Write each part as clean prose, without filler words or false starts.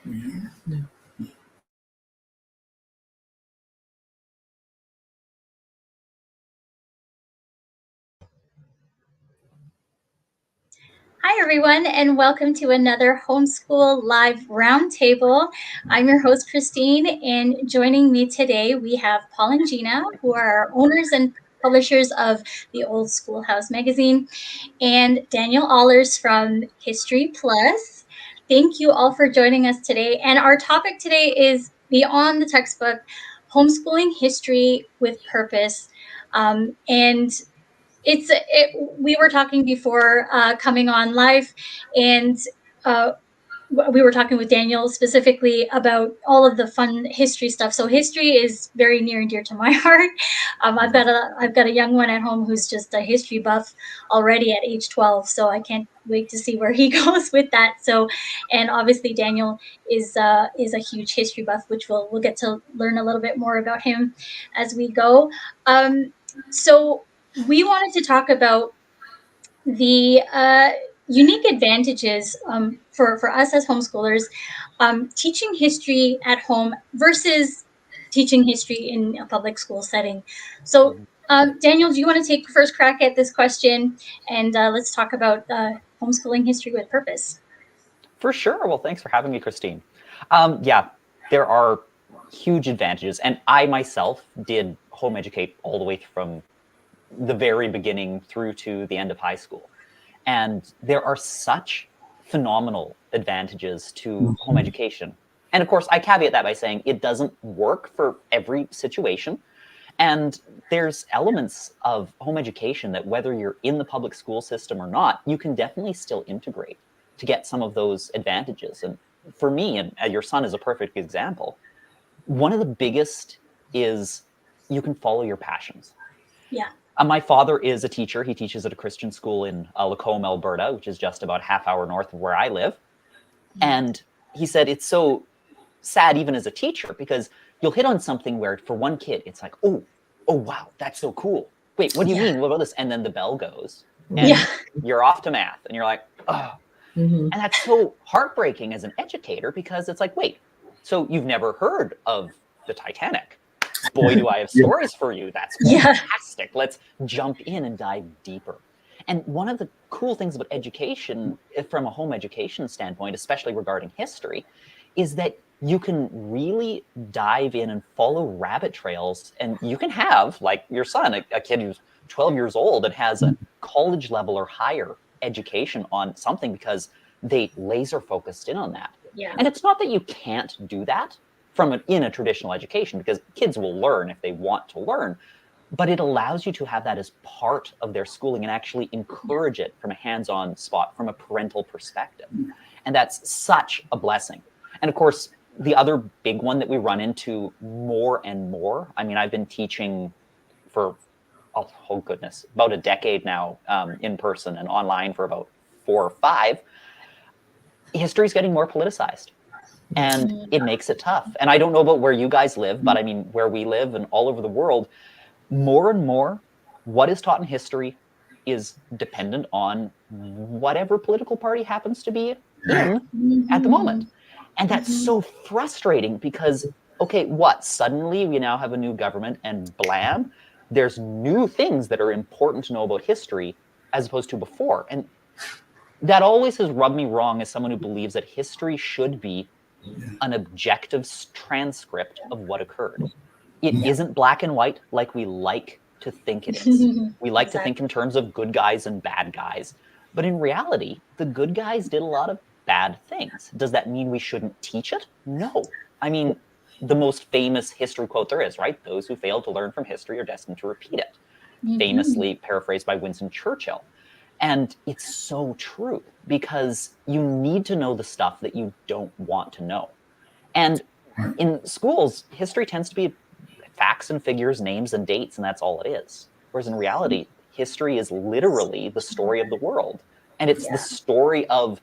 Hi, everyone, and welcome to another Homeschool Live Roundtable. I'm your host, Christine, and joining me today, we have Paul and Gena, who are our owners and publishers of the old Schoolhouse magazine, and Daniel Allers from History Plus. Thank you all for joining us today. And our topic today is Beyond the Textbook, Homeschooling History with Purpose. We were talking before coming on live, and we were talking with Daniel specifically about all of the fun history stuff. So history is very near and dear to my heart. I've got a young one at home who's just a history buff already at age 12. So I can't wait to see where he goes with that. So, and obviously Daniel is a huge history buff, which we'll get to learn a little bit more about him as we go. So we wanted to talk about the unique advantages for us as homeschoolers, teaching history at home versus teaching history in a public school setting. So, Daniel, do you want to take first crack at this question? And let's talk about homeschooling history with purpose. For sure. Well, thanks for having me, Christine. Yeah, there are huge advantages. And I myself did home educate all the way from the very beginning through to the end of high school. And there are such phenomenal advantages to home education. And of course, I caveat that by saying it doesn't work for every situation. And there's elements of home education that whether you're in the public school system or not, you can definitely still integrate to get some of those advantages. And for me, and your son is a perfect example, one of the biggest is you can follow your passions. Yeah. My father is a teacher. He teaches at a Christian school in Lacombe, Alberta, which is just about a half hour north of where I live. And he said it's so sad even as a teacher because you'll hit on something where for one kid, it's like, oh, wow, that's so cool. Wait, what do you mean? What about this? And then the bell goes and you're off to math and you're like, oh. And that's so heartbreaking as an educator because it's like, wait, so you've never heard of the Titanic? Boy, do I have stories for you. That's fantastic. Let's jump in and dive deeper. And one of the cool things about education, from a home education standpoint, especially regarding history, is that you can really dive in and follow rabbit trails. And you can have, like your son, a kid who's 12 years old and has a college level or higher education on something because they laser focused in on that. Yeah. And it's not that you can't do that in a traditional education because kids will learn if they want to learn, but it allows you to have that as part of their schooling and actually encourage it from a hands-on spot, from a parental perspective. And that's such a blessing. And of course, the other big one that we run into more and more, I mean, I've been teaching for, oh goodness, about a decade now in person and online for about 4 or 5. History is getting more politicized. And it makes it tough. And I don't know about where you guys live, but I mean, where we live and all over the world, more and more, what is taught in history is dependent on whatever political party happens to be in at the moment. And that's so frustrating because, okay, suddenly we now have a new government and blam, there's new things that are important to know about history as opposed to before. And that always has rubbed me wrong as someone who believes that history should be an objective transcript of what occurred. It isn't black and white like we like to think it is. We like to think in terms of good guys and bad guys. But in reality, the good guys did a lot of bad things. Does that mean we shouldn't teach it? No. I mean, the most famous history quote there is, right? Those who fail to learn from history are destined to repeat it. Famously paraphrased by Winston Churchill. And it's so true because you need to know the stuff that you don't want to know. And in schools, history tends to be facts and figures, names and dates, and that's all it is. Whereas in reality, history is literally the story of the world. And it's the story of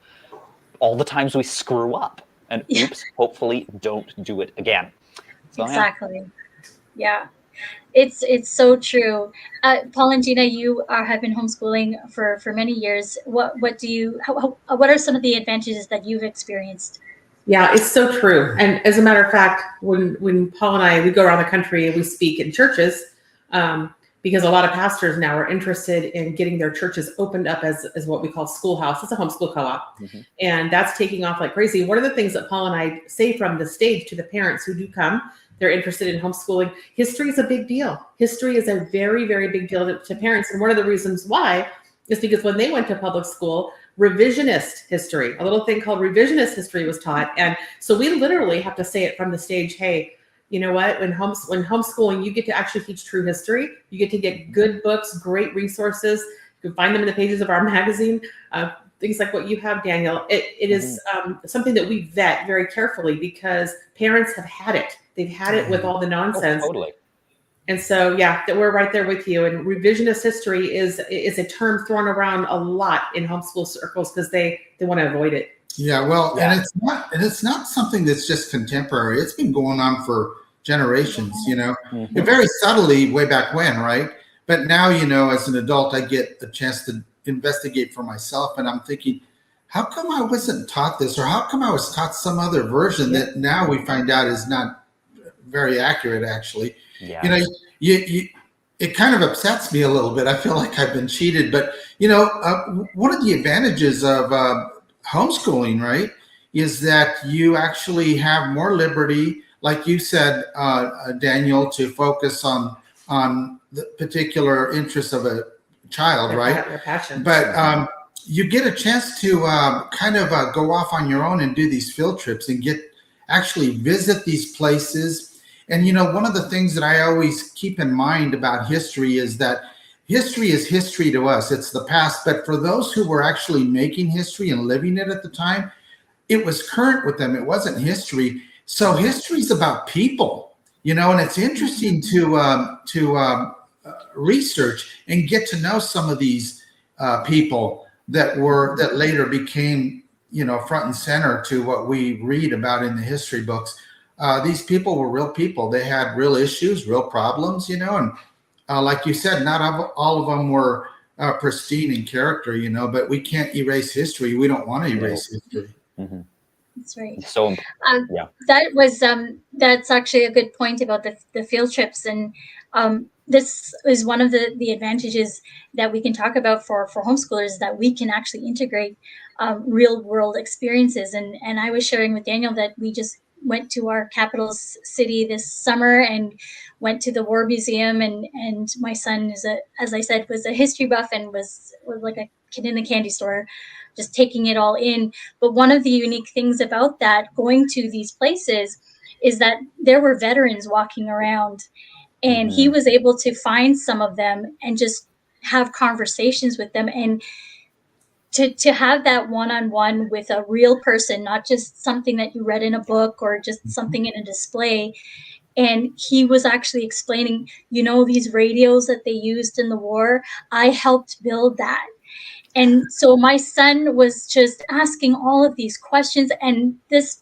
all the times we screw up. And oops, hopefully don't do it again. So, exactly. Yeah. It's so true. Paul and Gena, you have been homeschooling for many years. What are some of the advantages that you've experienced? Yeah, it's so true. And as a matter of fact, when Paul and I, we go around the country and we speak in churches, because a lot of pastors now are interested in getting their churches opened up as what we call Schoolhouse. It's a homeschool co-op. And that's taking off like crazy. One of the things that Paul and I say from the stage to the parents who do come, they're interested in homeschooling. History is a big deal. History is a very, very big deal to parents. And one of the reasons why is because when they went to public school, revisionist history, a little thing called revisionist history was taught. And so we literally have to say it from the stage, hey, you know what, when homeschooling, you get to actually teach true history. You get to get good books, great resources. You can find them in the pages of our magazine, things like what you have, Daniel. It is something that we vet very carefully because parents have had it. They've had it with all the nonsense. Oh, totally. And so, yeah, that we're right there with you. And revisionist history is a term thrown around a lot in homeschool circles because they want to avoid it. Yeah, well, and it's not something that's just contemporary. It's been going on for generations, you know, and very subtly way back when, right? But now, you know, as an adult, I get a chance to investigate for myself, and I'm thinking, how come I wasn't taught this, or how come I was taught some other version that now we find out is not very accurate, actually. Yeah. You know, it kind of upsets me a little bit. I feel like I've been cheated, but you know, one of the advantages of homeschooling, right, is that you actually have more liberty, like you said, Daniel, to focus on the particular interests of a child, right? Their passion. But you get a chance to kind of go off on your own and do these field trips and actually visit these places. And, you know, one of the things that I always keep in mind about history is that history is history to us. It's the past. But for those who were actually making history and living it at the time, it was current with them. It wasn't history. So history is about people, you know, and it's interesting to research and get to know some of these people that later became, you know, front and center to what we read about in the history books. These people were real people. They had real issues, real problems, you know, and like you said, not all of them were pristine in character, you know, but we can't erase history. We don't want to erase history. Mm-hmm. That's right. So yeah, that's actually a good point about the field trips, and this is one of the advantages that we can talk about for homeschoolers, that we can actually integrate real world experiences. And I was sharing with Daniel that we just went to our capital city this summer and went to the War Museum, and my son as I said, was a history buff and was like a kid in a candy store, just taking it all in. But one of the unique things about that, going to these places, is that there were veterans walking around, and he was able to find some of them and just have conversations with them, and to have that one-on-one with a real person, not just something that you read in a book or just something in a display. And he was actually explaining, you know, these radios that they used in the war, I helped build that. And so my son was just asking all of these questions, and this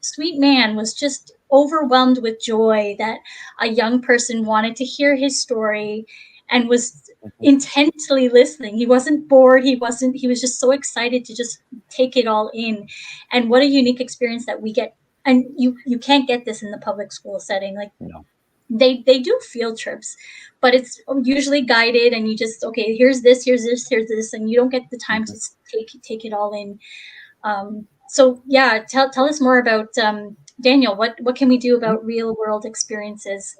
sweet man was just overwhelmed with joy that a young person wanted to hear his story and was intently listening. He wasn't bored. He was just so excited to just take it all in. And what a unique experience that we get. And you can't get this in the public school setting. Like, no. They do field trips, but it's usually guided, and you just, okay, here's this, and you don't get the time to take it all in. So yeah, tell us more about Daniel. What can we do about real world experiences?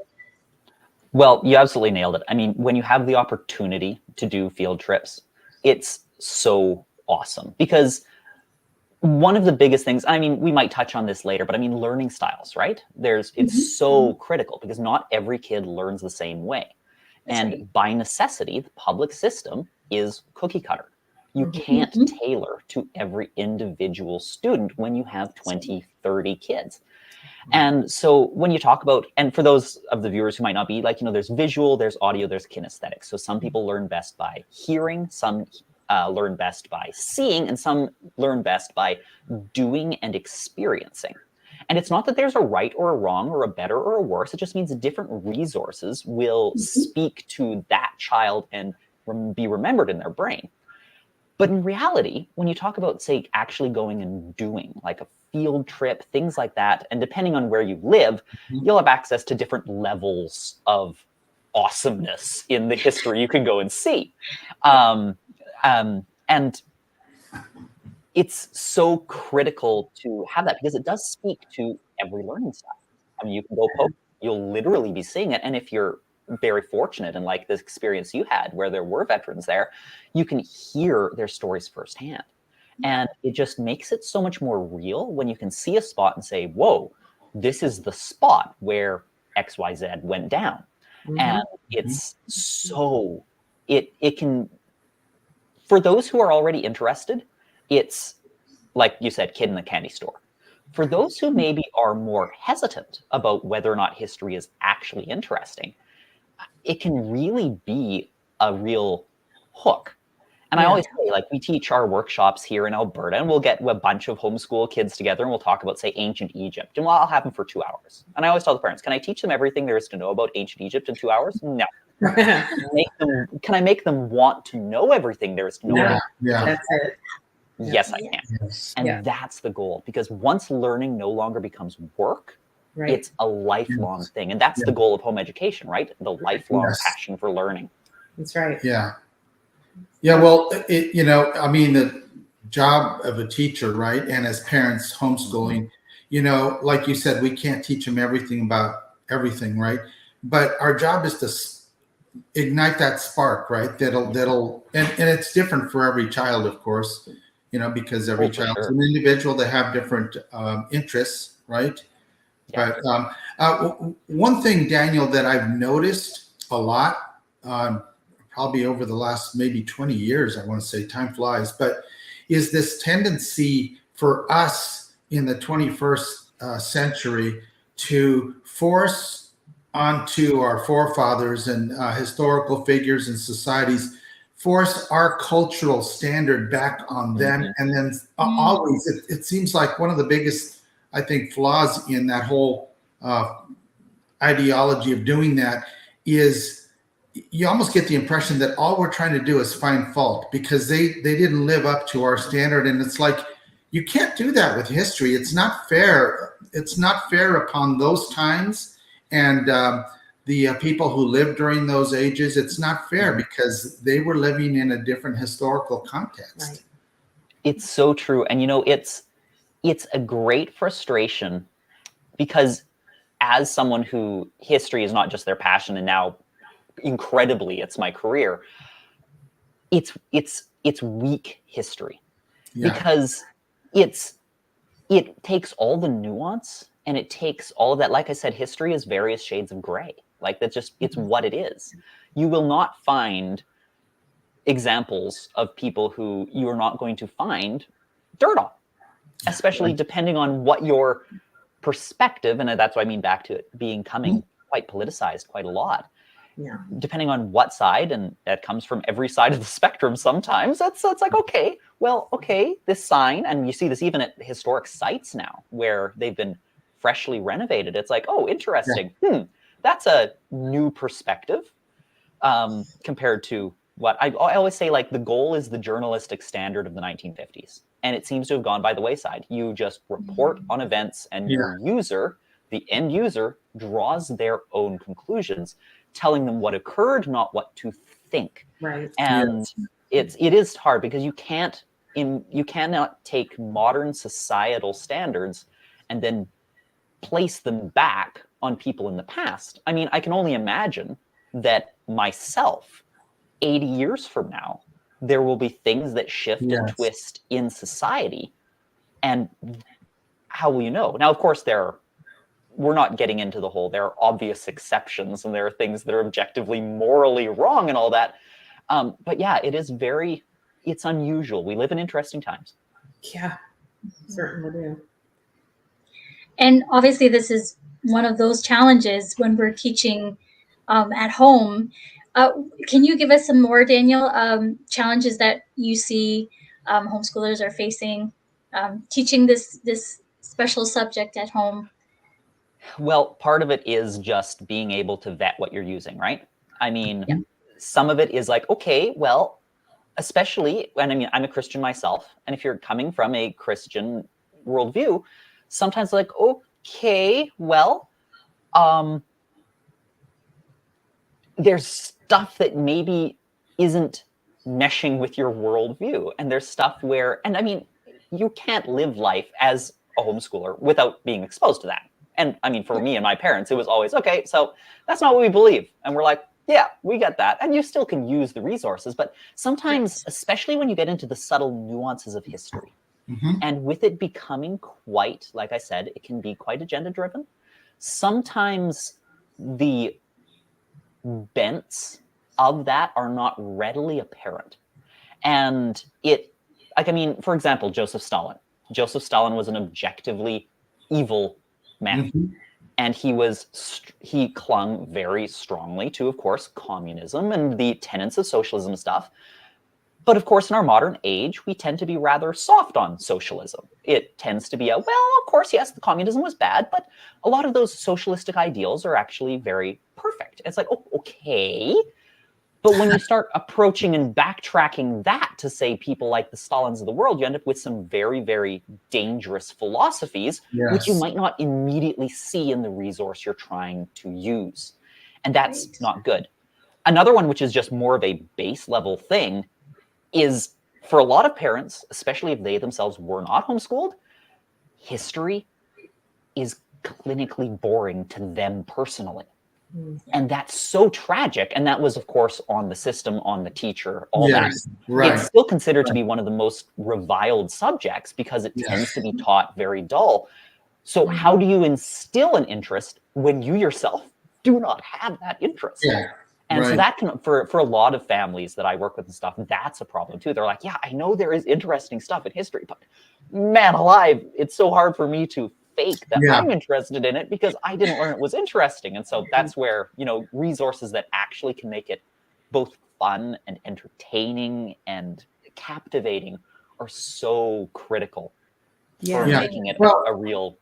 Well, you absolutely nailed it. I mean, when you have the opportunity to do field trips, it's so awesome, because one of the biggest things, I mean, we might touch on this later, but I mean, learning styles, right? It's so critical, because not every kid learns the same way. That's and right. By necessity, the public system is cookie cutter. You can't tailor to every individual student when you have 20, 30 kids. And so when you talk about, and for those of the viewers who might not be, like, you know, there's visual, there's audio, there's kinesthetic. So some people learn best by hearing, some learn best by seeing, and some learn best by doing and experiencing. And it's not that there's a right or a wrong or a better or a worse. It just means different resources will speak to that child and be remembered in their brain. But in reality, when you talk about, say, actually going and doing like a field trip, things like that, and depending on where you live, you'll have access to different levels of awesomeness in the history you can go and see. And it's so critical to have that because it does speak to every learning style. I mean, you can go poke, you'll literally be seeing it. And if you're very fortunate and like this experience you had where there were veterans there, you can hear their stories firsthand. And it just makes it so much more real when you can see a spot and say, whoa, this is the spot where XYZ went down. And it's so, it can, for those who are already interested, it's like you said, kid in the candy store. For those who maybe are more hesitant about whether or not history is actually interesting, it can really be a real hook. And I always say, like, we teach our workshops here in Alberta, and we'll get a bunch of homeschool kids together, and we'll talk about, say, ancient Egypt. And I'll have them for 2 hours. And I always tell the parents, can I teach them everything there is to know about ancient Egypt in 2 hours? No. Can I make them want to know everything there is to know about Yeah. That's it. Yes, I can. Yes. And that's the goal. Because once learning no longer becomes work, Right. it's a lifelong thing. And that's the goal of home education, right? The lifelong passion for learning. That's right. Yeah. Yeah. Well, I mean, the job of a teacher, right? And as parents homeschooling, like you said, we can't teach them everything about everything, right? But our job is to ignite that spark, right? That'll, and it's different for every child, of course, because every child's an individual. They have different interests, right? Yeah. But one thing, Daniel, that I've noticed a lot, probably over the last maybe 20 years, I want to say, time flies, but is this tendency for us in the 21st century to force onto our forefathers and historical figures and societies, force our cultural standard back on them. And then always, it seems like one of the biggest, I think, flaws in that whole ideology of doing that is you almost get the impression that all we're trying to do is find fault because they didn't live up to our standard. And it's like, you can't do that with history. It's not fair. It's not fair upon those times and the people who lived during those ages. It's not fair because they were living in a different historical context. Right. It's so true. And, it's a great frustration because as someone who history is not just their passion and now incredibly it's my career, it's weak history because it takes all the nuance and it takes all of that. Like I said, history is various shades of gray. Like that's just, it's what it is. You will not find examples of people who you are not going to find dirt on, especially depending on what your perspective, and that's what I mean back to it becoming quite politicized quite a lot. Yeah. Depending on what side, and that comes from every side of the spectrum sometimes, it's like, okay, this sign, and you see this even at historic sites now where they've been freshly renovated. It's like, oh, interesting. That's a new perspective compared to what I always say, like the goal is the journalistic standard of the 1950s. And it seems to have gone by the wayside. You just report on events and your user, the end user, draws their own conclusions, telling them what occurred, not what to think. Right. And it is hard because you cannot take modern societal standards and then place them back on people in the past. I mean, I can only imagine that myself, 80 years from now, there will be things that shift and twist in society. And how will you know? Now, of course, we're not getting into the whole, there are obvious exceptions and there are things that are objectively morally wrong and all that. But yeah, it's unusual. We live in interesting times. Yeah, certainly do. And obviously this is one of those challenges when we're teaching at home. Can you give us some more, Daniel, challenges that you see homeschoolers are facing teaching this special subject at home? Well, part of it is just being able to vet what you're using, right? I mean, some of it is like, okay, well, especially, and I mean, I'm a Christian myself, and if you're coming from a Christian worldview, sometimes like, okay, well, there's stuff that maybe isn't meshing with your worldview. And there's stuff where, and I mean, you can't live life as a homeschooler without being exposed to that. And I mean, for me and my parents, it was always, okay, so that's not what we believe. And we're like, yeah, we get that. And you still can use the resources. But sometimes, especially when you get into the subtle nuances of history, and with it becoming quite, like I said, it can be quite agenda driven. Sometimes the bents of that are not readily apparent. And it, like, I mean, for example, Joseph Stalin. Joseph Stalin was an objectively evil man. And he clung very strongly to, of course, communism and the tenets of socialism and stuff. But of course, in our modern age, we tend to be rather soft on socialism. It tends to be well, of course, yes, the communism was bad, but a lot of those socialistic ideals are actually very perfect. It's like, oh, okay. But when you start approaching and backtracking that to say people like the Stalins of the world, you end up with some very, very dangerous philosophies, which you might not immediately see in the resource you're trying to use. And that's not good. Another one, which is just more of a base level thing, is for a lot of parents, especially if they themselves were not homeschooled, history is clinically boring to them personally. And that's so tragic. And that was, of course, on the system, on the teacher, all that. It's still considered to be one of the most reviled subjects because it tends to be taught very dull. So how do you instill an interest when you yourself do not have that interest? And so that can, for a lot of families that I work with and stuff, that's a problem too. They're like, yeah, I know there is interesting stuff in history, but man alive, it's so hard for me to fake that I'm interested in it because I didn't learn it was interesting. And so that's where, you know, resources that actually can make it both fun and entertaining and captivating are so critical for making it a real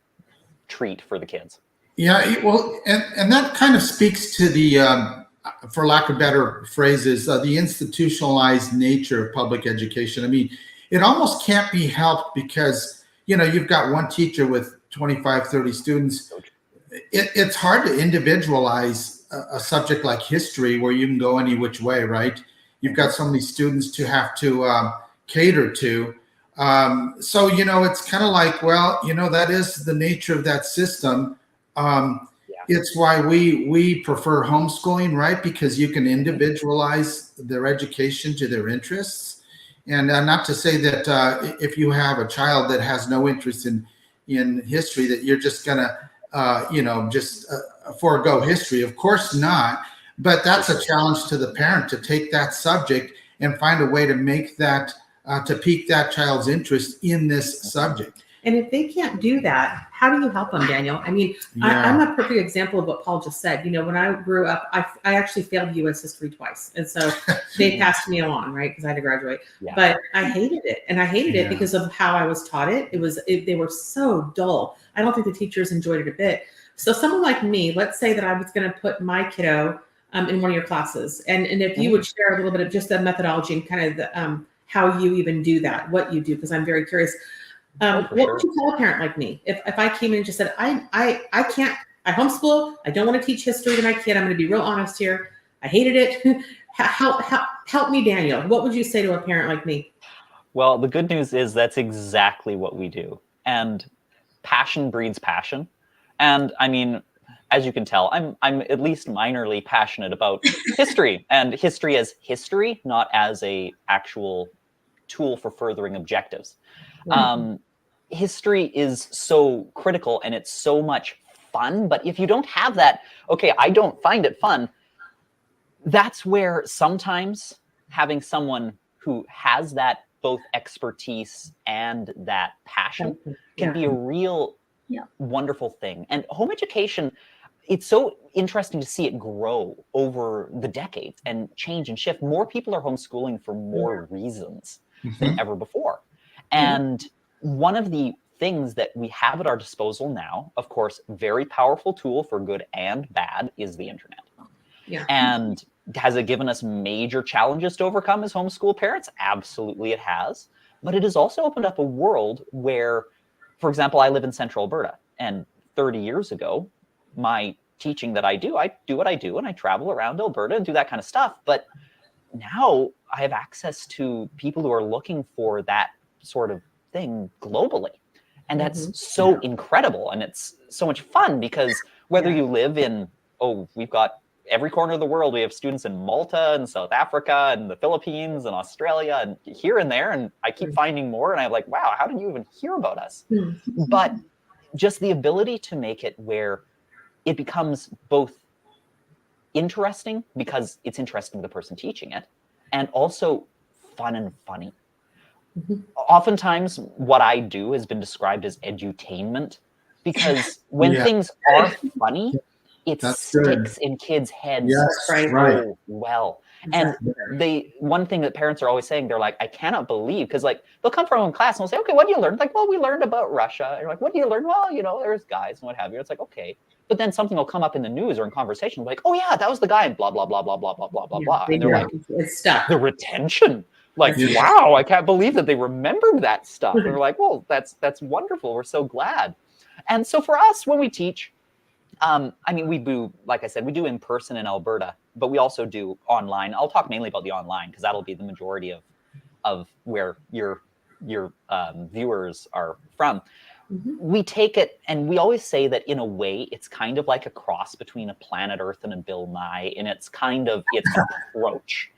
treat for the kids. Well, and that kind of speaks to the for lack of better phrases, the institutionalized nature of public education. I mean, it almost can't be helped because, you know, you've got one teacher with 25, 30 students. It's hard to individualize a subject like history where you can go any which way, right? You've got so many students to have to cater to. So, you know, it's kind of like, well, you know, that is the nature of that system. It's why we prefer homeschooling, right? Because you can individualize their education to their interests. And not to say that if you have a child that has no interest in history, that you're just gonna, you know, just forego history. Of course not. But that's a challenge to the parent to take that subject and find a way to make that, to pique that child's interest in this subject. And if they can't do that, how do you help them, Daniel? I mean, I'm a perfect example of what Paul just said. You know, when I grew up, I actually failed U.S. history twice. And so they passed me along, right? Because I had to graduate. But I hated it. And I hated it because of how I was taught it. They were so dull. I don't think the teachers enjoyed it a bit. So someone like me, let's say that I was going to put my kiddo in one of your classes. And if you would share a little bit of just the methodology and kind of the, how you even do that, what you do, because I'm very curious. What would you tell a parent like me if I came in and just said, I can't, I homeschool, I don't want to teach history to my kid. I'm going to be real honest here. I hated it. Help me, Daniel. What would you say to a parent like me? Well, the good news is that's exactly what we do. And passion breeds passion. And I mean, as you can tell, I'm at least minorly passionate about history, and history as history, not as a actual tool for furthering objectives. History is so critical and it's so much fun, but if you don't have that, okay, I don't find it fun, that's where sometimes having someone who has that both expertise and that passion can be a real wonderful thing. And home education, it's so interesting to see it grow over the decades and change and shift. More people are homeschooling for more reasons than ever before. And one of the things that we have at our disposal now, of course, very powerful tool for good and bad, is the internet. And Has it given us major challenges to overcome as homeschool parents? Absolutely it has. But it has also opened up a world where, for example, I live in central Alberta, and 30 years ago, my teaching that I do what I do, and I travel around Alberta and do that kind of stuff. But now I have access to people who are looking for that sort of thing globally. And that's so incredible. And it's so much fun because whether you live in, we've got every corner of the world. We have students in Malta and South Africa and the Philippines and Australia and here and there. And I keep finding more. And I'm like, wow, how did you even hear about us? But just the ability to make it where it becomes both interesting because it's interesting to the person teaching it, and also fun and funny. Oftentimes what I do has been described as edutainment, because when things are funny, it sticks in kids' heads so well. Exactly. And one thing that parents are always saying, they're like, I cannot believe, because like they'll come from class and they'll say, okay, what do you learn? Like, well, we learned about Russia. And you're like, what do you learn? Well, there's guys and what have you. It's like, okay. But then something will come up in the news or in conversation, like, oh yeah, that was the guy, and blah, blah, blah, blah, blah, blah, blah, blah, blah. And they're like, it's stuck. The retention. Like, wow, I can't believe that they remembered that stuff. And we're like, well, that's wonderful. We're so glad. And so for us, when we teach, we do, like I said, we do in person in Alberta, but we also do online. I'll talk mainly about the online because that'll be the majority of where your viewers are from. We take it, and we always say that in a way, it's kind of like a cross between a Planet Earth and a Bill Nye, and it's kind of its approach.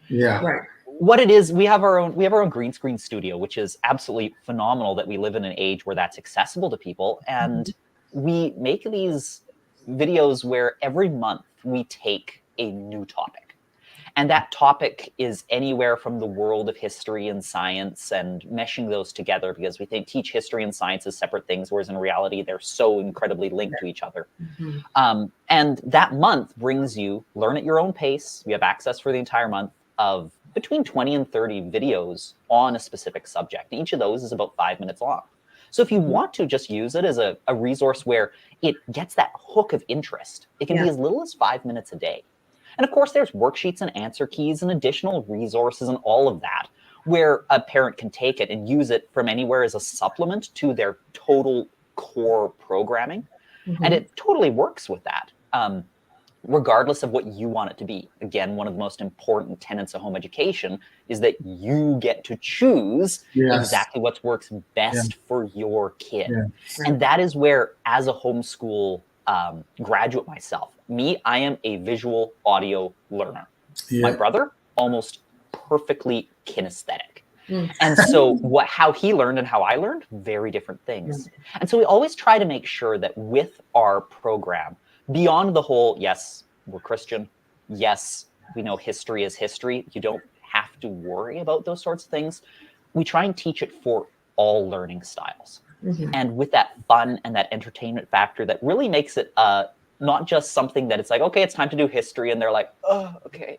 What it is, we have our own green screen studio, which is absolutely phenomenal that we live in an age where that's accessible to people. And we make these videos where every month we take a new topic. And that topic is anywhere from the world of history and science, and meshing those together, because we teach history and science as separate things, whereas in reality, they're so incredibly linked to each other. And that month brings you learn at your own pace. We have access for the entire month of between 20 and 30 videos on a specific subject. Each of those is about 5 minutes long. So if you want to just use it as a resource where it gets that hook of interest, it can be as little as 5 minutes a day. And of course, there's worksheets and answer keys and additional resources and all of that, where a parent can take it and use it from anywhere as a supplement to their total core programming. And it totally works with that, regardless of what you want it to be. Again, one of the most important tenets of home education is that you get to choose exactly what works best for your kid. And that is where, as a homeschool graduate myself, I am a visual audio learner. My brother, almost perfectly kinesthetic. And so how he learned and how I learned, very different things. And so we always try to make sure that with our program, beyond the whole, yes, we're Christian, yes, we know history is history, you don't have to worry about those sorts of things, we try and teach it for all learning styles. And with that fun and that entertainment factor that really makes it not just something that it's like, okay, it's time to do history, and they're like, oh, okay.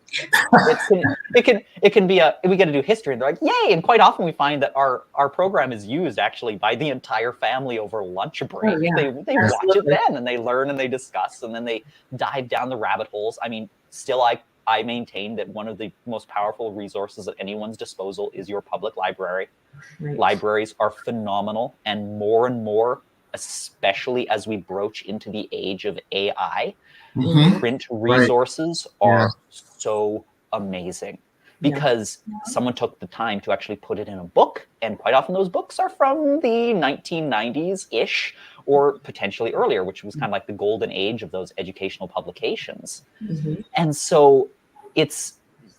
It can be we get to do history, and they're like, yay! And quite often we find that our program is used actually by the entire family over lunch break. They watch it then, and they learn and they discuss, and then they dive down the rabbit holes. I mean, still I maintain that one of the most powerful resources at anyone's disposal is your public library. Libraries are phenomenal, and more, especially as we broach into the age of AI, print resources are so amazing, because someone took the time to actually put it in a book, and quite often those books are from the 1990s-ish, or potentially earlier, which was kind of like the golden age of those educational publications. And so it's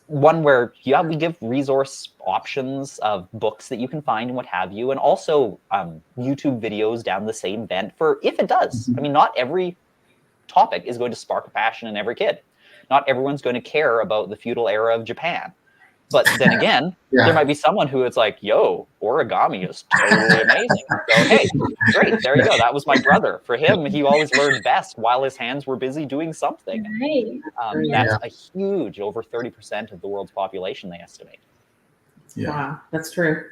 one where we give resource options of books that you can find and what have you, and also YouTube videos down the same bent for if it does. I mean, not every topic is going to spark a passion in every kid. Not everyone's going to care about the feudal era of Japan. But then again, there might be someone who is like, yo, origami is totally amazing. So, hey, great, there you go. That was my brother. For him, he always learned best while his hands were busy doing something. That's a huge, over 30% of the world's population, they estimate. Wow, that's true.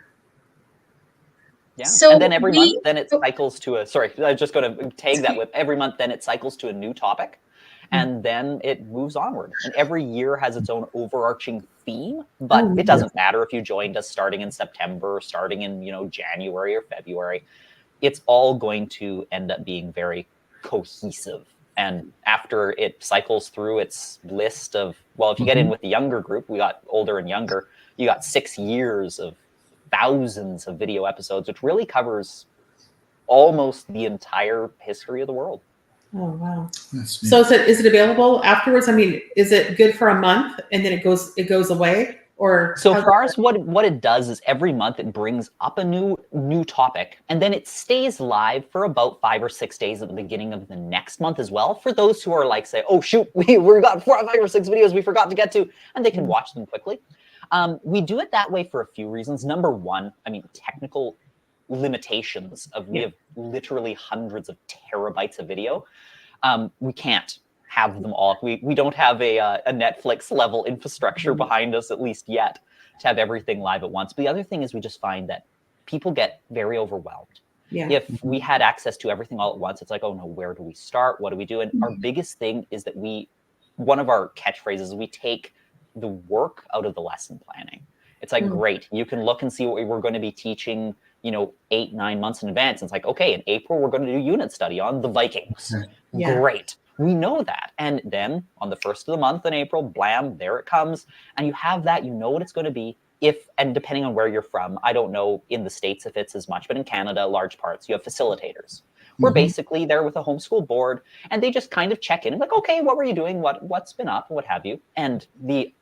So and then every month, then it cycles to I was just going to tag that with every month, then it cycles to a new topic. and then it moves onward. And every year has its own overarching theme, but it doesn't matter if you joined us starting in September, or starting in, January or February. It's all going to end up being very cohesive. And after it cycles through its list of, well, if you get in with the younger group, we got older and younger, you got 6 years of thousands of video episodes, which really covers almost the entire history of the world. Oh, wow. So is it available afterwards? I mean, is it good for a month and then it goes away? Or so for ours, what it does is every month it brings up a new topic, and then it stays live for about 5 or 6 days at the beginning of the next month as well, for those who are like, say, oh shoot, we got 4, 5 or 6 videos we forgot to get to, and they can watch them quickly. We do it that way for a few reasons. Number one, I mean, technical limitations of we have literally hundreds of terabytes of video. We can't have them all. We don't have a Netflix level infrastructure behind us, at least yet, to have everything live at once. But the other thing is we just find that people get very overwhelmed. Yeah. If we had access to everything all at once, it's like, oh no, where do we start? What do we do? And our biggest thing is that one of our catchphrases is we take the work out of the lesson planning. It's like, great, you can look and see what we're going to be teaching, 8, 9 months in advance. And it's like, okay, in April, we're going to do unit study on the Vikings. Yeah. Great. We know that. And then on the first of the month in April, blam, there it comes. And you have that, you know what it's going to be. And depending on where you're from, I don't know in the States if it's as much, but in Canada, large parts, you have facilitators. We're basically there with a homeschool board, and they just kind of check in and like, okay, what were you doing? What's been up? What have you? And the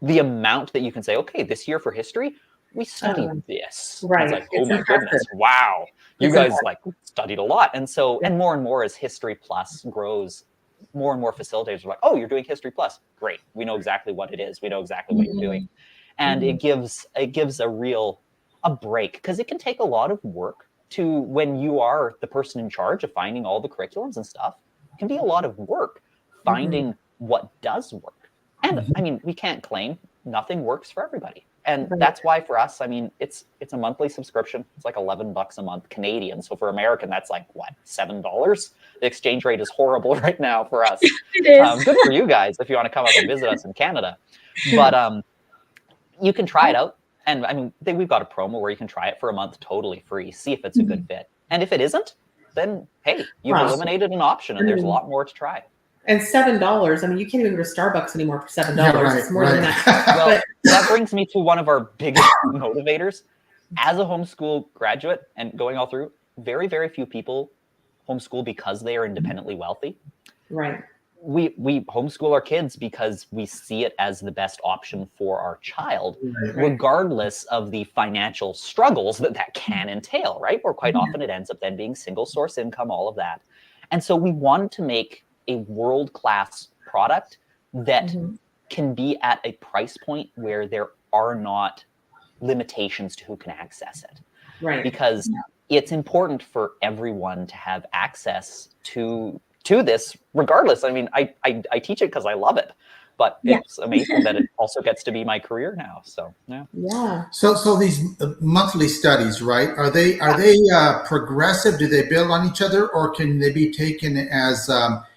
amount that you can say, okay, this year for history, we studied this. Right. It's like, oh my goodness, wow. You guys studied a lot. And so, and more as History Plus grows, more and more facilitators are like, oh, you're doing History Plus. Great. We know exactly what it is. We know exactly what you're doing. And it gives a break, because it can take a lot of work to, when you are the person in charge of finding all the curriculums and stuff, it can be a lot of work finding what does work. And I mean, we can't claim nothing works for everybody. And that's why for us, I mean, it's a monthly subscription. It's like $11 a month Canadian. So for American, that's like what, $7? The exchange rate is horrible right now for us. It is. Good for you guys if you want to come up and visit us in Canada. But you can try it out. And I mean, we've got a promo where you can try it for a month totally free, see if it's a good fit. And if it isn't, then hey, you've eliminated an option, and there's a lot more to try. And $7, I mean, you can't even go to Starbucks anymore for $7. It's more than that. Well, that brings me to one of our biggest motivators. As a homeschool graduate and going all through, very, very few people homeschool because they are independently wealthy. Right. We homeschool our kids because we see it as the best option for our child, regardless of the financial struggles that can entail, right? Or quite often it ends up then being single source income, all of that. And so we wanted to make a world-class product that can be at a price point where there are not limitations to who can access it. Right. Because it's important for everyone to have access to this, regardless. I mean, I teach it because I love it, but it's amazing that it also gets to be my career now. So yeah. So these monthly studies, right? Are they progressive? Do they build on each other, or can they be taken as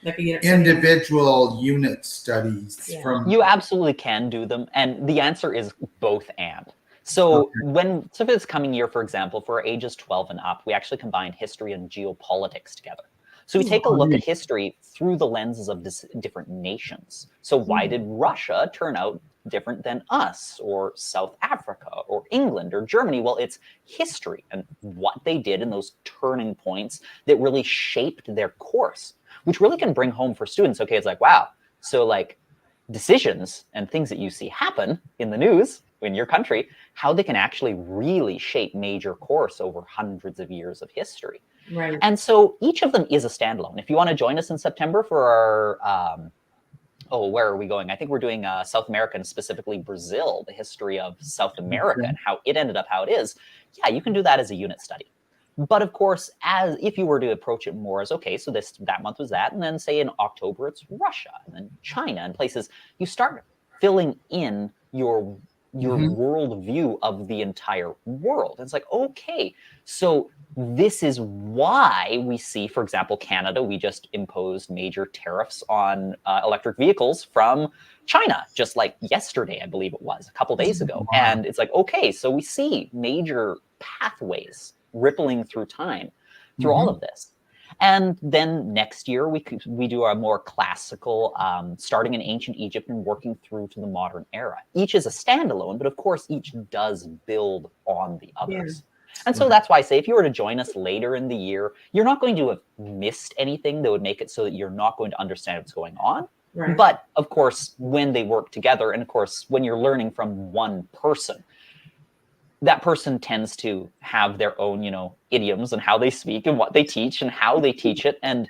like individual unit studies? Yeah. You absolutely can do them, and the answer is both and. So for this coming year, for example, for ages 12 and up, we actually combine history and geopolitics together. So we take a look at history through the lenses of different nations. So why did Russia turn out different than us, or South Africa, or England, or Germany? Well, it's history and what they did in those turning points that really shaped their course, which really can bring home for students. Okay, it's like, wow, so like decisions and things that you see happen in the news in your country, how they can actually really shape major course over hundreds of years of history. Right. And so each of them is a standalone. If you want to join us in September for our, where are we going? I think we're doing South America, and specifically Brazil, the history of South America and how it ended up how it is. Yeah, you can do that as a unit study. But of course, as if you were to approach it more as, okay, so that month was that, and then say in October, it's Russia, and then China, and places, you start filling in your your worldview of the entire world. And it's like, okay, so this is why we see, for example, Canada, we just imposed major tariffs on electric vehicles from China, just like yesterday, I believe it was, a couple days ago. Wow. And it's like, okay, so we see major pathways rippling through time through all of this. And then next year, we do a more classical, starting in ancient Egypt and working through to the modern era. Each is a standalone, but of course, each does build on the others. And so that's why I say, if you were to join us later in the year, you're not going to have missed anything that would make it so that you're not going to understand what's going on. Right. But of course, when they work together, and of course, when you're learning from one person, that person tends to have their own, idioms and how they speak and what they teach and how they teach it. And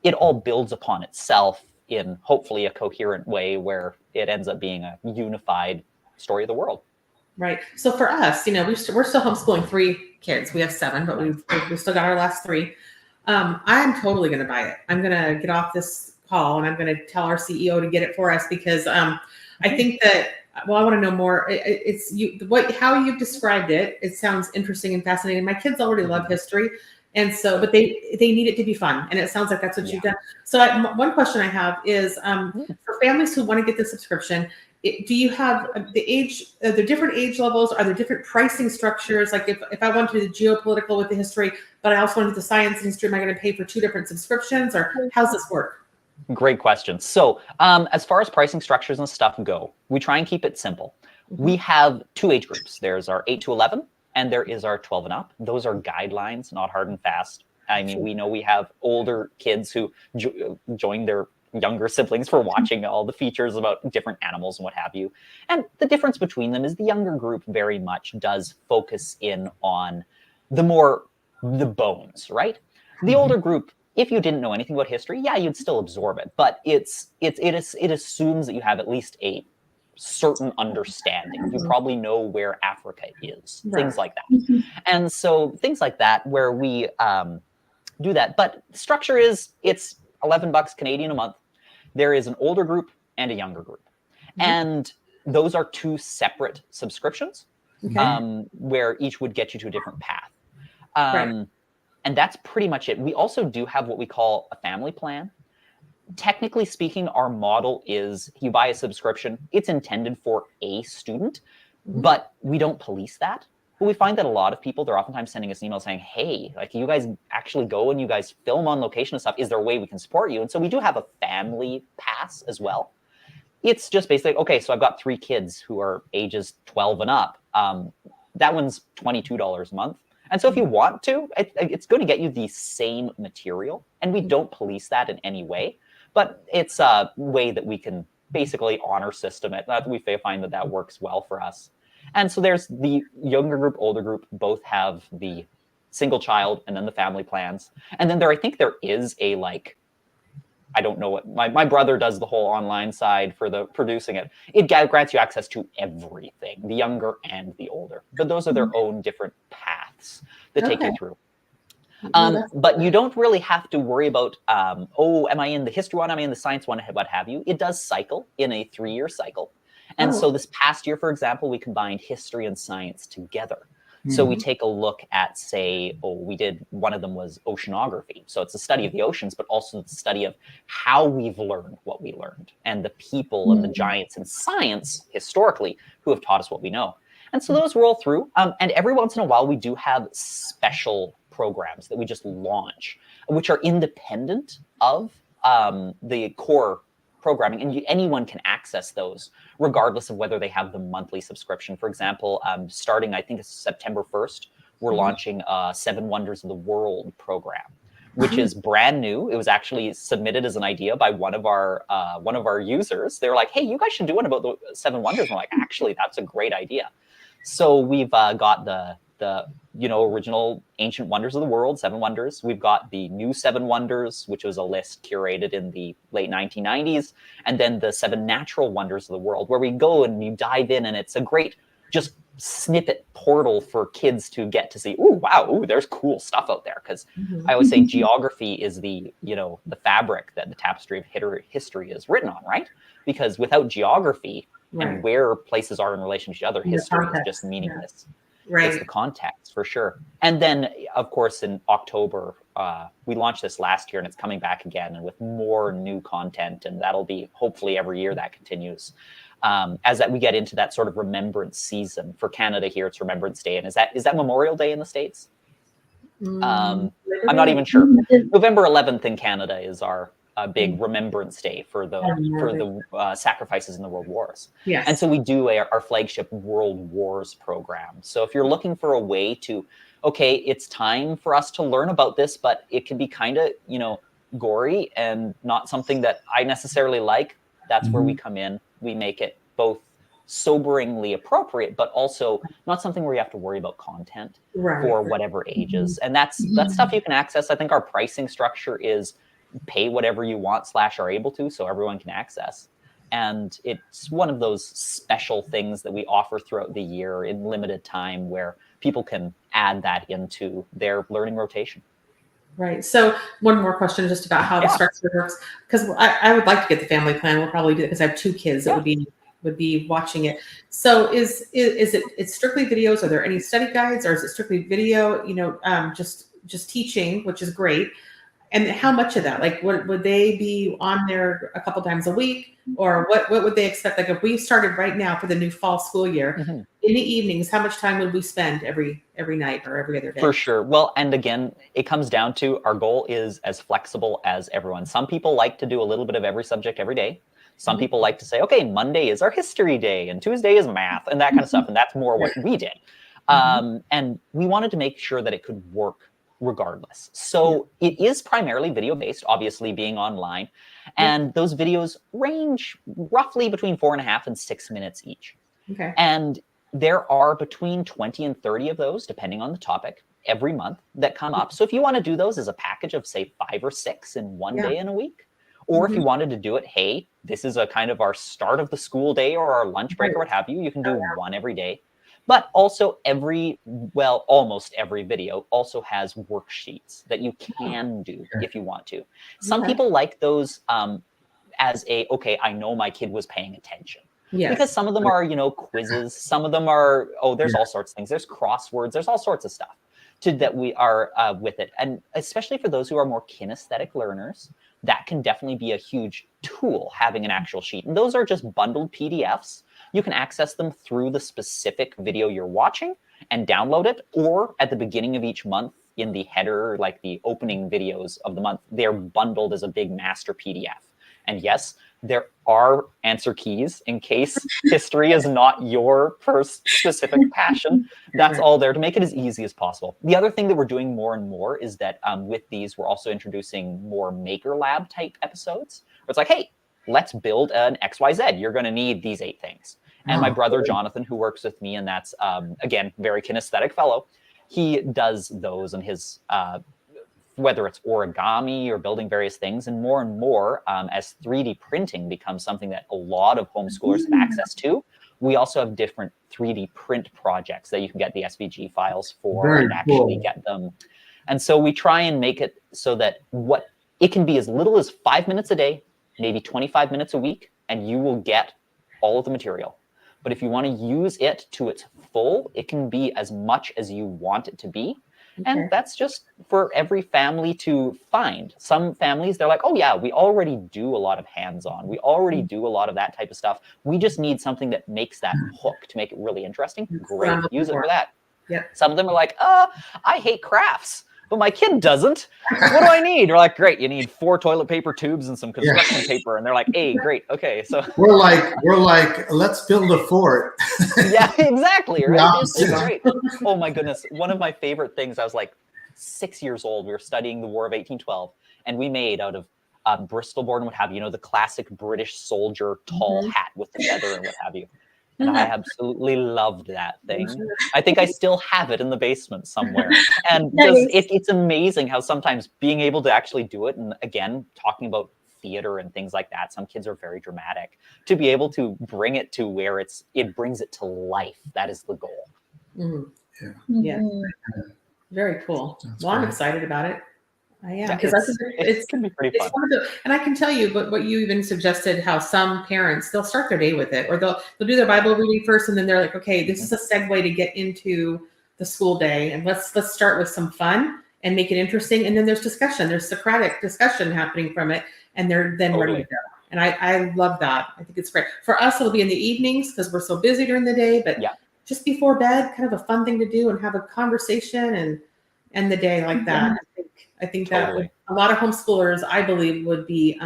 it all builds upon itself in hopefully a coherent way where it ends up being a unified story of the world. Right. So for us, we're still homeschooling 3 kids. We have 7, but we've still got our last 3. I'm totally going to buy it. I'm going to get off this call and I'm going to tell our CEO to get it for us because I think that, well, I want to know more. How you've described it. It sounds interesting and fascinating. My kids already love history. And so, but they need it to be fun. And it sounds like that's what you've done. So one question I have is for families who want to get the subscription, do you have the different age levels? Are there different pricing structures? Like if I want to do the geopolitical with the history, but I also want to do the science and history, am I going to pay for 2 different subscriptions or how's this work? Great question. So as far as pricing structures and stuff go, we try and keep it simple. We have 2 age groups. There's our 8 to 11 and there is our 12 and up. Those are guidelines, not hard and fast. I mean, we know we have older kids who join their younger siblings for watching all the features about different animals and what have you. And the difference between them is the younger group very much does focus in on the bones, right? The older group, if you didn't know anything about history, yeah, you'd still absorb it, but it assumes that you have at least a certain understanding. You probably know where Africa is, things like that. And so things like that where we do that. But structure is, it's $11 Canadian a month. There is an older group and a younger group. And those are 2 separate subscriptions where each would get you to a different path. And that's pretty much it. We also do have what we call a family plan. Technically speaking, our model is you buy a subscription. It's intended for a student, but we don't police that. But we find that a lot of people, they're oftentimes sending us emails saying, hey, like you guys actually go and you guys film on location and stuff. Is there a way we can support you? And so we do have a family pass as well. It's just basically, okay, so I've got 3 kids who are ages 12 and up. That one's $22 a month. And so if you want to, it's going to get you the same material. And we don't police that in any way. But it's a way that we can basically honor system it. We find that works well for us. And so there's the younger group, older group, both have the single child and then the family plans. And then I think there is a I don't know what, my brother does the whole online side for the producing it. It grants you access to everything, the younger and the older. But those are their own different paths that take you through. But you don't really have to worry about, am I in the history one? Am I in the science one? What have you? It does cycle in a 3-year cycle. And so this past year, for example, we combined history and science together. So we take a look at, say, one of them was oceanography. So it's the study of the oceans, but also the study of how we've learned what we learned and the people and the giants in science historically who have taught us what we know. And so those roll through. And every once in a while, we do have special programs that we just launch, which are independent of the core programming, and anyone can access those regardless of whether they have the monthly subscription. For example, starting, I think it's September 1st, we're launching a 7 Wonders of the World program, which is brand new. It was actually submitted as an idea by one of our users. They were like, hey, you guys should do one about the 7 Wonders. I'm like, actually, that's a great idea. So we've got the original ancient wonders of the world, 7 wonders. We've got the new 7 wonders, which was a list curated in the late 1990s, and then the 7 natural wonders of the world, where we go and you dive in, and it's a great just snippet portal for kids to get to see, there's cool stuff out there. Because I always say geography is the fabric that the tapestry of history is written on, right? Because without geography, and where places are in relation to each other. History is just meaningless. Right. It's the context for sure. And then, of course, in October, we launched this last year, and it's coming back again, and with more new content, and that'll be hopefully every year that continues. As that we get into that sort of remembrance season. For Canada here, it's Remembrance Day, and is that Memorial Day in the States? I'm not even sure. November 11th in Canada is our big Remembrance Day for the sacrifices in the World Wars. Yes. And so we do our flagship World Wars program. So if you're looking for a way to, okay, it's time for us to learn about this, but it can be kind of, gory and not something that I necessarily like, that's where we come in. We make it both soberingly appropriate, but also not something where you have to worry about content for whatever ages. And that's stuff you can access. I think our pricing structure is pay whatever you want / are able to, so everyone can access. And it's one of those special things that we offer throughout the year in limited time where people can add that into their learning rotation. Right. So one more question just about how the structure works, because I would like to get the family plan. We'll probably do it because I have 2 kids that would be watching it. So is it's strictly videos? Are there any study guides, or is it strictly video? Just teaching, which is great. And how much of that? Like, would they be on there a couple times a week, or what would they expect? Like, if we started right now for the new fall school year, in the evenings, how much time would we spend every night or every other day? For sure. Well, and again, it comes down to our goal is as flexible as everyone. Some people like to do a little bit of every subject every day. Some people like to say, okay, Monday is our history day and Tuesday is math and that kind of stuff. And that's more what we did. And we wanted to make sure that it could work regardless. So it is primarily video based, obviously being online. And those videos range roughly between 4.5 and 6 minutes each. Okay. And there are between 20 and 30 of those, depending on the topic, every month that come up. So if you want to do those as a package of, say, 5 or 6 in one day in a week, or if you wanted to do it, hey, this is a kind of our start of the school day or our lunch break or what have you, you can do one every day. But also almost every video also has worksheets that you can do if you want to. Some people like those as okay, I know my kid was paying attention. Yes. Because some of them are, quizzes. Some of them are, there's all sorts of things. There's crosswords. There's all sorts of stuff that we are with it. And especially for those who are more kinesthetic learners, that can definitely be a huge tool, having an actual sheet. And those are just bundled PDFs. You can access them through the specific video you're watching and download it, or at the beginning of each month in the header, like the opening videos of the month, they're bundled as a big master PDF. And yes, there are answer keys in case history is not your first specific passion. That's all there to make it as easy as possible. The other thing that we're doing more and more is that with these, we're also introducing more Maker Lab type episodes. Where it's like, hey, let's build an XYZ. You're going to need these 8 things. And my brother, Jonathan, who works with me, and that's, again, very kinesthetic fellow, he does those and his whether it's origami or building various things, and more as 3D printing becomes something that a lot of homeschoolers have access to. We also have different 3D print projects that you can get the SVG files for and actually get them. And so we try and make it so that it can be as little as 5 minutes a day, maybe 25 minutes a week, and you will get all of the material. But if you want to use it to its full, it can be as much as you want it to be. And that's just for every family to find. Some families, they're like, oh yeah, we already do a lot of hands-on. We already do a lot of that type of stuff. We just need something that makes that hook to make it really interesting. Great, use it for that. Some of them are like, I hate crafts, but my kid doesn't. What do I need? We're like, great, you need 4 toilet paper tubes and some construction paper. And they're like, hey, great, okay. So we're like, let's build a fort. Yeah, exactly, right? It's great. Oh my goodness. One of my favorite things, I was like 6 years old. We were studying the War of 1812, and we made out of Bristol board and what have you, the classic British soldier tall hat with the feather and what have you. And I absolutely loved that thing. I think I still have it in the basement somewhere. And it's amazing how sometimes being able to actually do it, and again, talking about theater and things like that, some kids are very dramatic. To be able to bring it to where it brings it to life, that is the goal. Yeah. Very cool. Well, I'm excited about it. I am, Yeah, because it can be pretty fun. and I can tell you, but what you even suggested, how some parents, they'll start their day with it, or they'll do their Bible reading first, and then they're like, okay, this is a segue to get into the school day, and let's start with some fun and make it interesting, and then there's discussion, there's Socratic discussion happening from it, and they're then ready to go. And I love that. I think it's great. For us, it'll be in the evenings because we're so busy during the day, but just before bed, kind of a fun thing to do and have a conversation and end the day like that. I think that a lot of homeschoolers, I believe, would be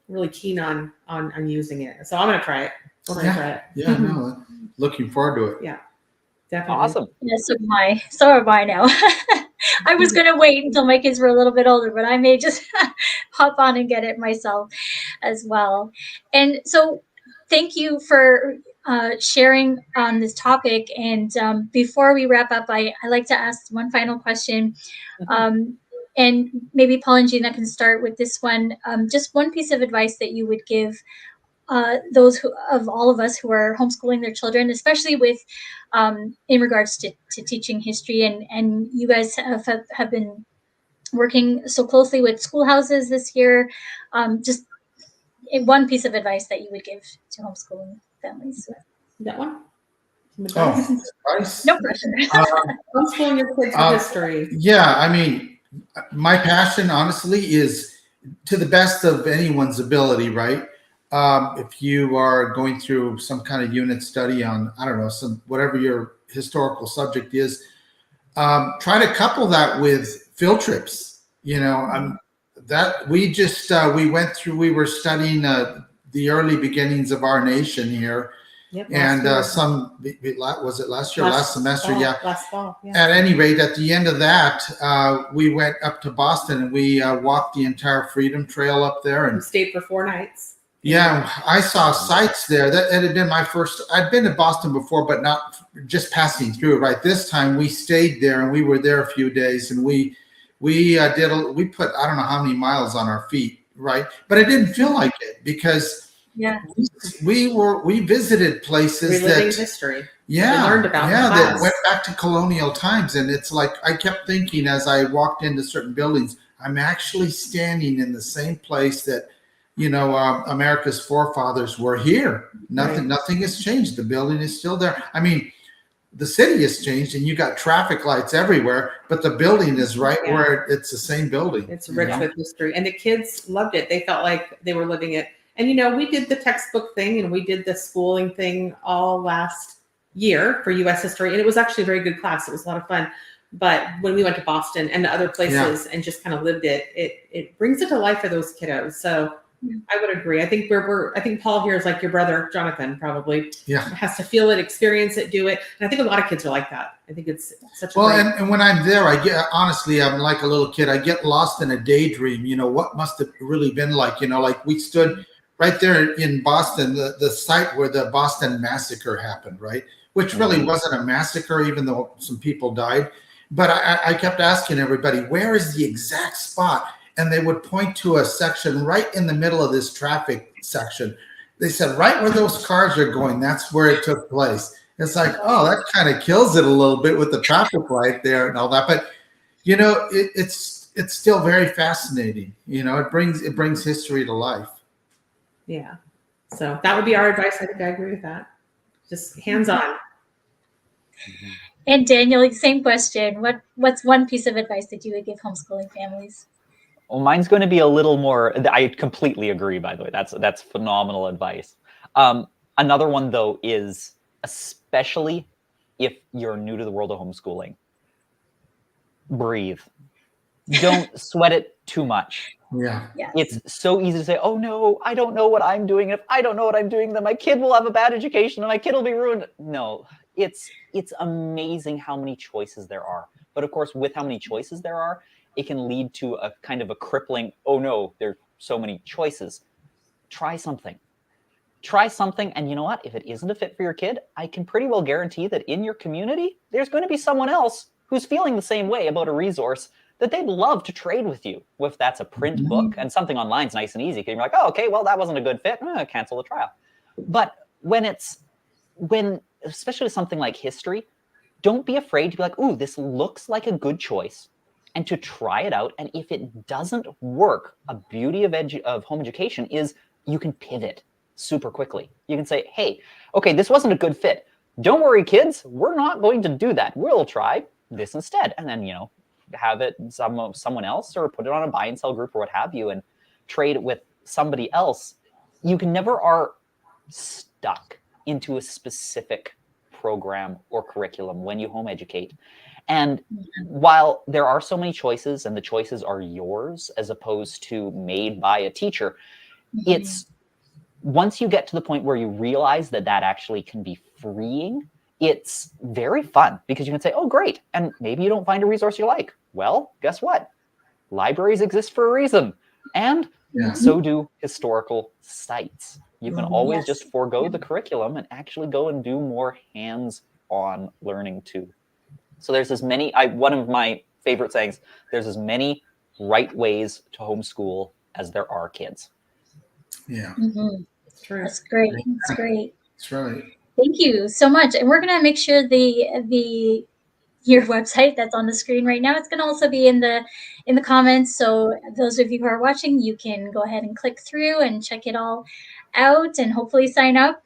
really keen on using it. So I'm going to try it. We're going to try it. Yeah, no, looking forward to it. Yeah, definitely. Awesome. Yeah, so am I now. I was going to wait until my kids were a little bit older, but I may just hop on and get it myself as well. And so thank you for sharing on this topic. And before we wrap up, I like to ask one final question. And maybe Paul and Gena can start with this one. Just one piece of advice that you would give those of all of us who are homeschooling their children, especially with in regards to teaching history. And you guys have been working so closely with schoolhouses this year. Just one piece of advice that you would give to homeschooling families. That one? Advice? No pressure. Homeschooling your kids with history. Yeah, I mean, my passion, honestly, is to the best of anyone's ability, right? If you are going through some kind of unit study on, I don't know, whatever your historical subject is, try to couple that with field trips. You know, that we just we were studying the early beginnings of our nation here. Yep, and was it last year, last semester? Last fall. Yeah. At any rate, at the end of that, we went up to Boston and we walked the entire Freedom Trail up there and we stayed for 4 nights. Yeah, I saw sites there. That had been my first. I'd been to Boston before, but not just passing through. Right, this time we stayed there and we were there a few days, and we put I don't know how many miles on our feet. Right, but it didn't feel like it because we visited places reliving history. Yeah, we learned about that went back to colonial times, and it's like I kept thinking as I walked into certain buildings, I'm actually standing in the same place that America's forefathers were here. Nothing has changed. The building is still there. I mean, the city has changed, and you got traffic lights everywhere, but the building is right where it's the same building. It's rich with history, and the kids loved it. They felt like they were living it. And we did the textbook thing and we did the schooling thing all last year for U.S. history, and it was actually a very good class. It was a lot of fun. But when we went to Boston and the other places and just kind of lived it, it brings it to life for those kiddos. So I would agree. I think I think Paul here is like your brother, Jonathan, probably. Yeah. Has to feel it, experience it, do it. And I think a lot of kids are like that. I think it's such a and when I'm there, I'm like a little kid. I get lost in a daydream. What must have really been like, like we stood right there in Boston, the site where the Boston Massacre happened, right? Which really wasn't a massacre, even though some people died. But I kept asking everybody, where is the exact spot? And they would point to a section right in the middle of this traffic section. They said, right where those cars are going, that's where it took place. It's like, oh, that kind of kills it a little bit with the traffic light there and all that. But, it's still very fascinating. It brings history to life. Yeah. So that would be our advice. I think I agree with that. Just hands-on. And Daniel, same question. What's one piece of advice that you would give homeschooling families? Well, mine's going to be a little more. I completely agree. By the way, that's phenomenal advice. Another one though is, especially if you're new to the world of homeschooling, breathe. Don't sweat it too much. Yeah. It's so easy to say, oh no, I don't know what I'm doing. If I don't know what I'm doing, then my kid will have a bad education and my kid will be ruined. No, it's amazing how many choices there are. But of course, with how many choices there are, it can lead to a kind of a crippling, oh no, there's so many choices. Try something. And you know what? If it isn't a fit for your kid, I can pretty well guarantee that in your community, there's going to be someone else who's feeling the same way about a resource that they'd love to trade with you. If that's a print book, and something online is nice and easy, because you're like, oh, okay, well, that wasn't a good fit, cancel the trial. But especially with something like history, don't be afraid to be like, ooh, this looks like a good choice. and to try it out. And if it doesn't work, a beauty of home education is you can pivot super quickly. You can say, hey, okay, this wasn't a good fit. Don't worry, kids, we're not going to do that. We'll try this instead. And then, have it someone else, or put it on a buy and sell group or what have you, and trade it with somebody else. You can never are stuck into a specific program or curriculum when you home educate. And while there are so many choices, and the choices are yours as opposed to made by a teacher, it's once you get to the point where you realize that actually can be freeing, it's very fun, because you can say, oh, great. And maybe you don't find a resource you like. Well, guess what? Libraries exist for a reason. And so do historical sites. You can always just forego the curriculum and actually go and do more hands-on learning too. So there's as many, one of my favorite sayings, there's as many right ways to homeschool as there are kids. Yeah. That's true. That's great. That's great. That's right. Thank you so much. And we're going to make sure your website that's on the screen right now, it's going to also be in the comments. So those of you who are watching, you can go ahead and click through and check it all out and hopefully sign up.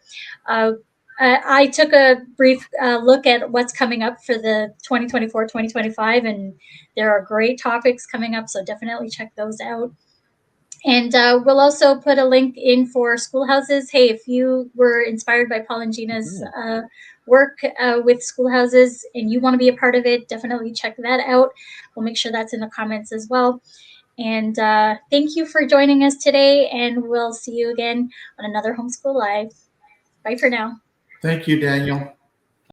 I took a brief look at what's coming up for the 2024-2025, and there are great topics coming up, so definitely check those out. And we'll also put a link in for Schoolhouses. Hey, if you were inspired by Paul and Gena's work with Schoolhouses and you want to be a part of it, definitely check that out. We'll make sure that's in the comments as well. And thank you for joining us today, and we'll see you again on another Homeschool Live. Bye for now. Thank you, Daniel.